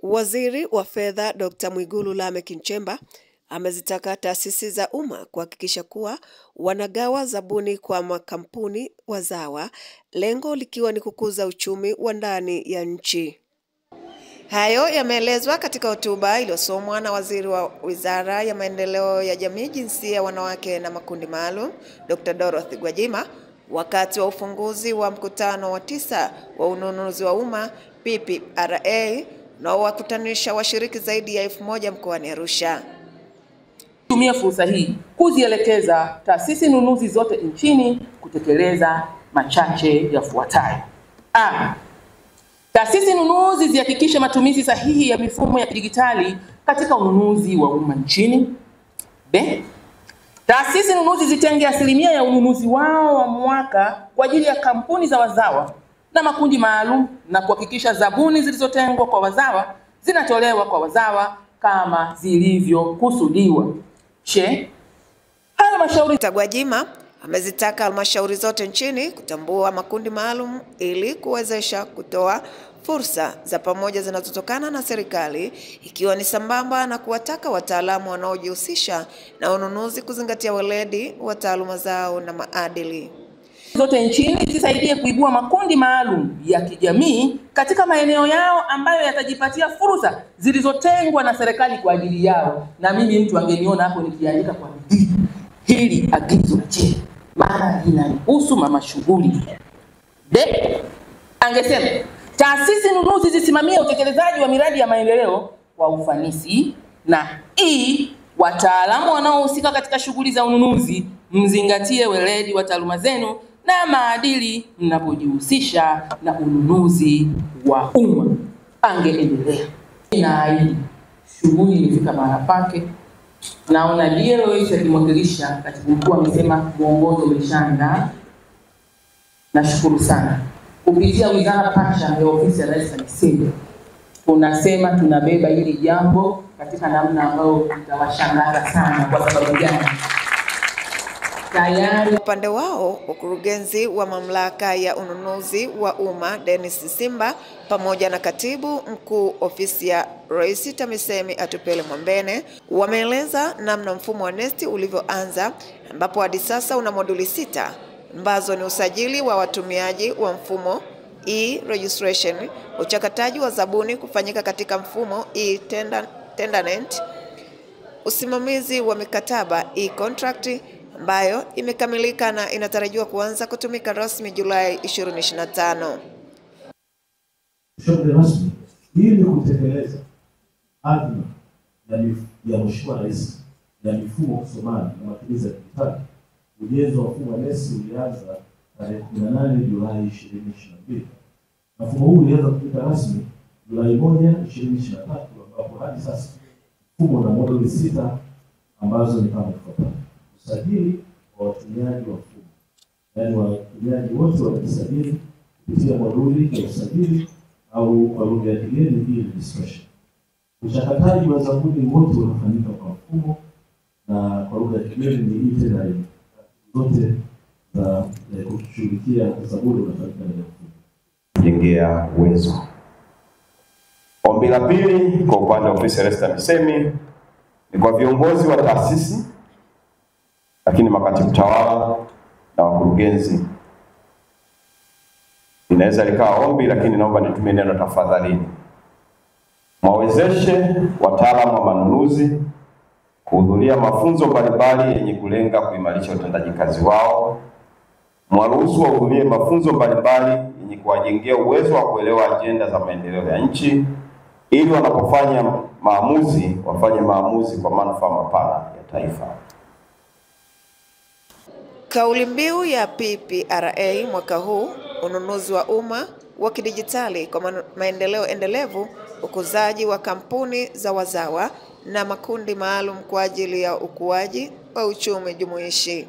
Waziri wa Fedha Dr. Mwigulu Lameck Nchemba amezitaka taasisi za umma kuhakikisha kuwa wanagawa zabuni kwa makampuni wazawa, lengo likiwa ni kukuza uchumi wa ndani ya nchi. Hayo yameelezwa katika hotuba iliyosomwa na Waziri wa Wizara ya Maendeleo ya Jamii, Jinsia, Wanawake na Makundi Maalum, Dr. Dorothy Gwajima, wakati wa ufunguzi wa mkutano wa 9 wa ununuzi wa umma PPRA na wakutanisha washiriki zaidi ya 1000 mkoani Arusha. Tumia fursa hii kuzielekeza taasisi nunuzi zote nchini kutekeleza machache yafuatayo. A. Taasisi nunuzi zihakikishe matumizi sahihi ya mifumo ya kidijitali katika ununuzi wa umma nchini. B. Taasisi nunuzi zitenge asilimia ya ununuzi wao wa mwaka kwa ajili ya kampuni za wazawa na makundi maalum na kuhakikisha zabuni zilizotengwa kwa wazawa zinatolewa kwa wazawa kama zilivyokusudiwa. C. Halmashauri. Gwajima amezitaka halmashauri zote nchini kutambua makundi maalum ili kuwezesha kutoa fursa za pamoja zinazotokana na serikali, ikiwa ni sambamba na kuwataka wataalamu wanaojihusisha na ununuzi kuzingatia weledi wa taaluma zao na maadili. Zote nchini zisaidie kuibua makundi maalum ya kijamii katika maeneo yao ambayo yatajipatia fursa zilizotengwa na serikali kwa ajili yao. Na mimi mtu angeniona hapo nikiandika kwa bidii hili agizo je, maana linahusu mama shughuli. De, angesema taasisi nunuzi zisimamie utekelezaji wa miradi ya maendeleo kwa ufanisi. Na wataalamu wanaohusika katika shughuli za ununuzi mzingatie weledi wa taaluma zenu na maadili mnapojihusisha na ununuzi wa umma. Angeendelea. Na shughuli ilifika mahali pake. Naona DLOH akimwakilisha katibu mkuu amesema mwongozo umeshaandaa. Nashukuru sana. Kupitia wizara pacha ya ofisi ya Rais TAMISEMI tunasema tunabeba hili jambo katika namna ambayo itawashangaza sana. Kwa sababu gani? Tayari. Upande wao, ukurugenzi wa mamlaka ya ununuzi wa umma Dennis Simba pamoja na katibu mkuu ofisi ya Rais TAMISEMI Atupele Mwambene wameeleza namna mfumo wa NeST ulivyoanza, ambapo hadi sasa una moduli 6 ambazo ni usajili wa watumiaji wa mfumo e-registration, uchakataji wa zabuni kufanyika katika mfumo e-tendernet, usimamizi wa mikataba e-contract ambayo imekamilika na inatarajiwa kuanza kutumika rasmi Julai 2025. Shughuli rasmi ili kutekeleza azma ya Mheshimiwa Rais ya mifumo kusomana na matumizi ya dijitali. Ujenzi wa mfumo wa NeST ulianza tarehe 18 Julai 2022. Mfumo huu ulianza kutumika rasmi Julai 1, 2023, ambapo hadi sasa mfumo una moduli 6 ambazo ni kama ifuatavyo: usajili wa watumiaji wa mfumo, yaani watumiaji wote wanajisajili kupitia moduli ya usajili au kwa lugha ya kigeni e-registration. Uchakataji wa zabuni wote unafanyika kwa mfumo na kwa lugha ya kigeni ni e-tendernet. Zote za kushughulikia zabuni unafanyika na mfumo. Jengea uwezo. Ombi la pili kwa upande wa ofisi ya Rais TAMISEMI ni kwa viongozi wa taasisi, lakini makatibu tawala na wakurugenzi. Inaweza likawa ombi, lakini naomba nitumie neno tafadhalini. Mwawezeshe wataalamu wa manunuzi kuhudhuria mafunzo mbalimbali yenye kulenga kuimarisha utendaji kazi wao. Mwaruhusu wahudhurie mafunzo mbalimbali yenye kuwajengea uwezo wa kuelewa ajenda za maendeleo ya nchi, ili wanapofanya maamuzi wafanye maamuzi kwa manufaa mapana ya taifa. Kauli mbiu ya PPRA mwaka huu, ununuzi wa umma wa kidijitali kwa maendeleo endelevu, ukuzaji wa kampuni za wazawa na makundi maalum kwa ajili ya ukuaji wa uchumi jumuishi.